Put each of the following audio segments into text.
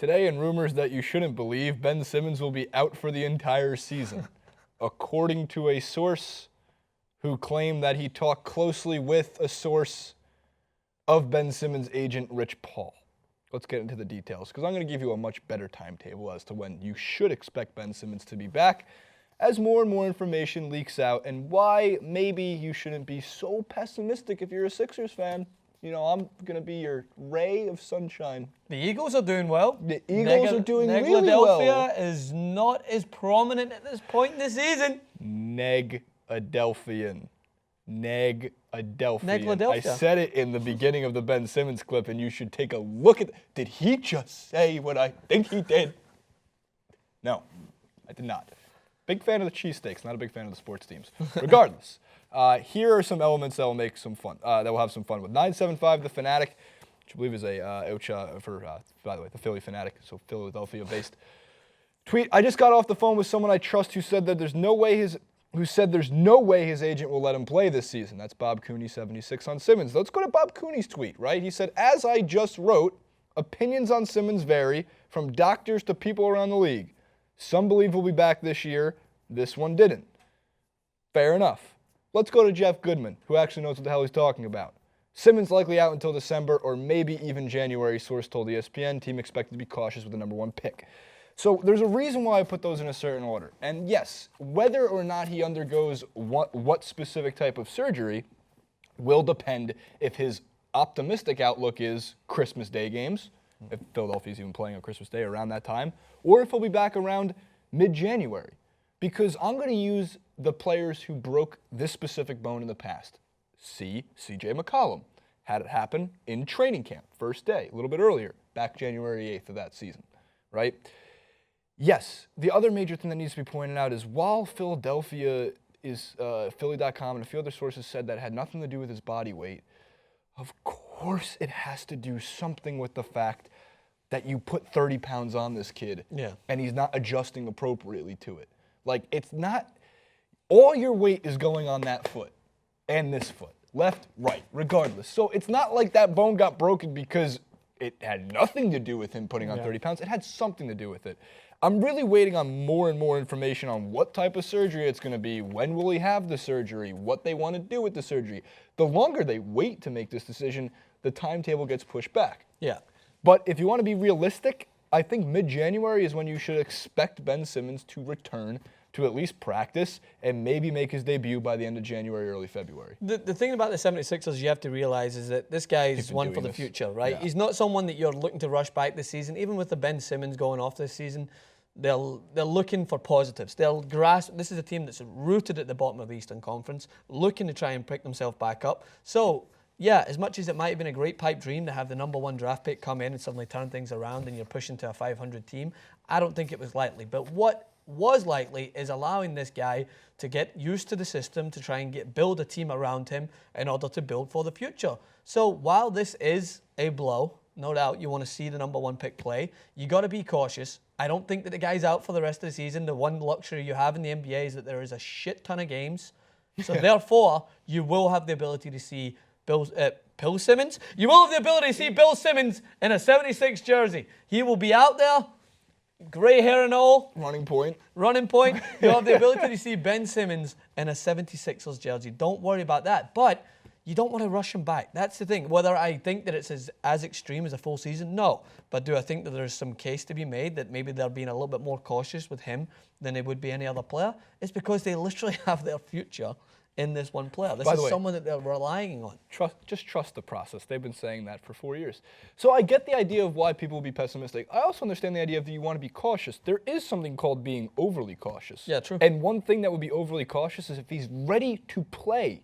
Today, in rumors that you shouldn't believe, Ben Simmons will be out for the entire season, according to a source who claimed that he talked closely with a source of Ben Simmons' agent, Rich Paul. Let's get into the details, because I'm going to give you a much better timetable as to when you should expect Ben Simmons to be back, as more and more information leaks out, and why maybe you shouldn't be so pessimistic if you're a Sixers fan. You know, I'm going to be your ray of sunshine. The Eagles are doing well. The Eagles are doing really well. Philadelphia is not as prominent at this point in the season. Neg-Adelphian. Neg-Adelphian. I Neg-Ladelphia. said it in the beginning of the Ben Simmons clip, and you should take a look at it. Did he just say what I think he did? No, I did not. Big fan of the cheesesteaks, not a big fan of the sports teams. Regardless, here are some elements that will make some fun. That will have some fun with 975 The Fanatic, which I believe is a OCHA for, by the way, the Philly Fanatic, so Philadelphia-based tweet. I just got off the phone with someone I trust who said that there's no way his agent will let him play this season. That's Bob Cooney 76 on Simmons. Let's go to Bob Cooney's tweet, right? He said, as I just wrote, opinions on Simmons vary from doctors to people around the league. Some believe he'll be back this year. This one didn't. Fair enough. Let's go to Jeff Goodman, who actually knows what the hell he's talking about. Simmons likely out until December or maybe even January, source told ESPN. Team expected to be cautious with the number 1 pick. So there's a reason why I put those in a certain order. And yes, whether or not he undergoes what specific type of surgery will depend if his optimistic outlook is Christmas Day games, if Philadelphia's even playing on Christmas Day around that time, or if he'll be back around mid-January. Because I'm going to use the players who broke this specific bone in the past. C.J. McCollum had it happen in training camp, first day, a little bit earlier, back January 8th of that season, right? Yes, the other major thing that needs to be pointed out is while Philadelphia is, Philly.com and a few other sources said that had nothing to do with his body weight, of course it has to do something with the fact that you put 30 pounds on this kid and he's not adjusting appropriately to it. Like, it's not, all your weight is going on that foot and this foot, left, right, regardless. So it's not like that bone got broken because it had nothing to do with him putting on 30 pounds. It had something to do with it. I'm really waiting on more and more information on what type of surgery it's going to be, when will he have the surgery, what they want to do with the surgery. The longer they wait to make this decision, the timetable gets pushed back. Yeah. But if you want to be realistic, I think mid-January is when you should expect Ben Simmons to return to at least practice and maybe make his debut by the end of January, early February. The thing about the 76ers you have to realize is that this guy is one for the future, right? Yeah. He's not someone that you're looking to rush back this season. Even with the Ben Simmons going off this season, they're looking for positives. They'll grasp, this is a team that's rooted at the bottom of the Eastern Conference, looking to try and pick themselves back up. So, yeah, as much as it might have been a great pipe dream to have the number 1 draft pick come in and suddenly turn things around and you're pushing to a 500 team, I don't think it was likely. But what was likely is allowing this guy to get used to the system, to try and build a team around him in order to build for the future. So while this is a blow, no doubt you want to see the number 1 pick play, you got to be cautious. I don't think that the guy's out for the rest of the season. The one luxury you have in the NBA is that there is a shit ton of games. So therefore, you will have the ability to see Bill Simmons? You will have the ability to see Bill Simmons in a 76 jersey. He will be out there, gray hair and all. Running point. You'll have the ability to see Ben Simmons in a 76ers jersey. Don't worry about that. But you don't want to rush him back. That's the thing. Whether I think that it's as extreme as a full season, no. But do I think that there's some case to be made that maybe they're being a little bit more cautious with him than they would be any other player? It's because they literally have their future in this one player. This is someone that they're relying on. Just trust the process. They've been saying that for 4 years. So I get the idea of why people will be pessimistic. I also understand the idea of you want to be cautious. There is something called being overly cautious. Yeah, true. And one thing that would be overly cautious is if he's ready to play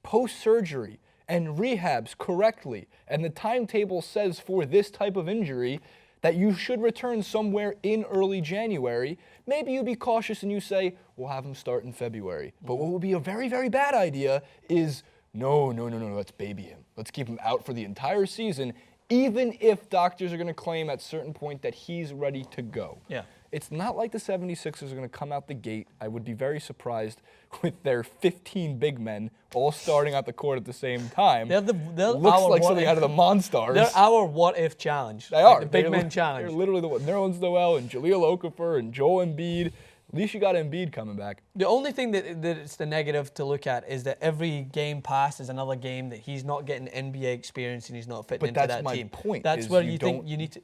post-surgery and rehabs correctly, and the timetable says for this type of injury that you should return somewhere in early January, maybe you be cautious and you say, we'll have him start in February. But what would be a very, very bad idea is, no, let's baby him. Let's keep him out for the entire season. even if doctors are going to claim at a certain point that he's ready to go. Yeah. It's not like the 76ers are going to come out the gate. I would be very surprised with their 15 big men all starting at the court at the same time. They're Looks like something out of the Monstars. They're our what-if challenge. They are. The big men challenge. They're literally the one. Nerlens Noel and Jahlil Okafor and Joel Embiid. At least you got Embiid coming back. The only thing that it's the negative to look at is that every game passed is another game that he's not getting NBA experience and he's not fitting into that team. But that's my point. That's where you think you need to.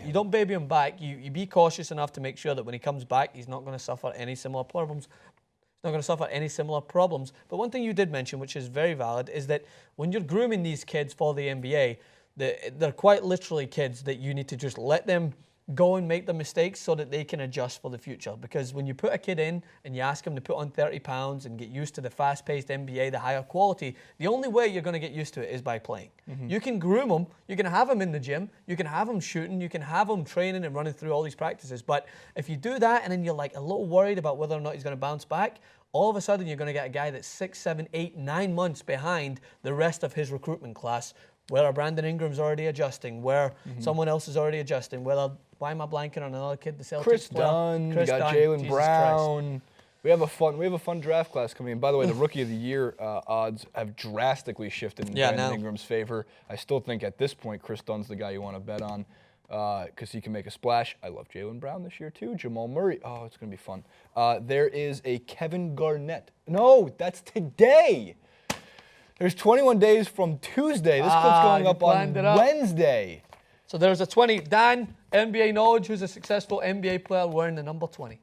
You don't baby him back. You be cautious enough to make sure that when he comes back, he's not going to suffer any similar problems. He's not going to suffer any similar problems. But one thing you did mention, which is very valid, is that when you're grooming these kids for the NBA, they're quite literally kids that you need to just let them go and make the mistakes so that they can adjust for the future. Because when you put a kid in and you ask him to put on 30 pounds and get used to the fast-paced NBA, the higher quality, the only way you're going to get used to it is by playing. You can groom him, you can have him in the gym, you can have him shooting, you can have him training and running through all these practices. But if you do that and then you're like a little worried about whether or not he's going to bounce back, all of a sudden you're going to get a guy that's 6, 7, 8, 9 months behind the rest of his recruitment class, where Brandon Ingram's already adjusting, where someone else is already adjusting, why am I blanking on another kid? The Celtics Chris Dunn, we got Jaylen Brown. We have a fun draft class coming in. By the way, the Rookie of the Year odds have drastically shifted in Brandon Ingram's favor. I still think at this point Chris Dunn's the guy you want to bet on because he can make a splash. I love Jaylen Brown this year too. Jamal Murray. Oh, it's going to be fun. There is a Kevin Garnett. No, that's today. There's 21 days from Tuesday. This clip's going up on Wednesday. So there's a 20. Dan, NBA knowledge, who's a successful NBA player wearing the number 20?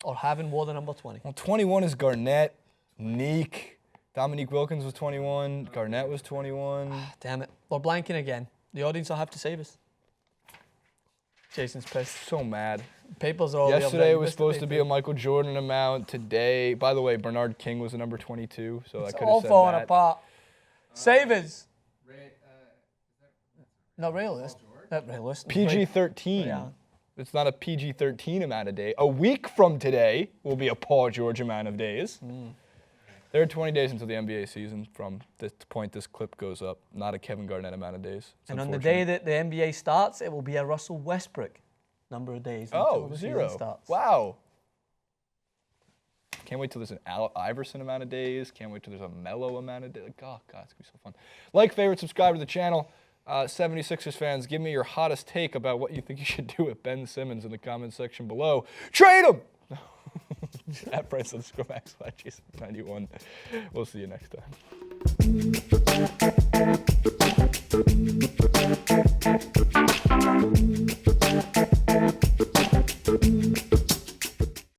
Or having wore the number 20? Well, 21 is Garnett, Neek. Dominique Wilkins was 21. Garnett was 21. Damn it. We're blanking again. The audience will have to save us. Jason's pissed. So mad. Papers are all Yesterday was supposed to be a Michael Jordan amount. Today, by the way, Bernard King was the number 22, so I could have said that. It's all falling apart. Savers. Not realistic. Not realistic. PG-13. Yeah. It's not a PG-13 amount of day. A week from today will be a Paul George amount of days. There are 20 days until the NBA season from the point this clip goes up. Not a Kevin Garnett amount of days. And on the day that the NBA starts, it will be a Russell Westbrook number of days. Oh, 0. Starts. Wow. Can't wait till there's an Al Iverson amount of days. Can't wait till there's a Melo amount of days. Oh, God, it's going to be so fun. Like, favorite, subscribe to the channel. 76ers fans, give me your hottest take about what you think you should do with Ben Simmons in the comment section below. Trade him! At Price_Max/Jason91. We'll see you next time.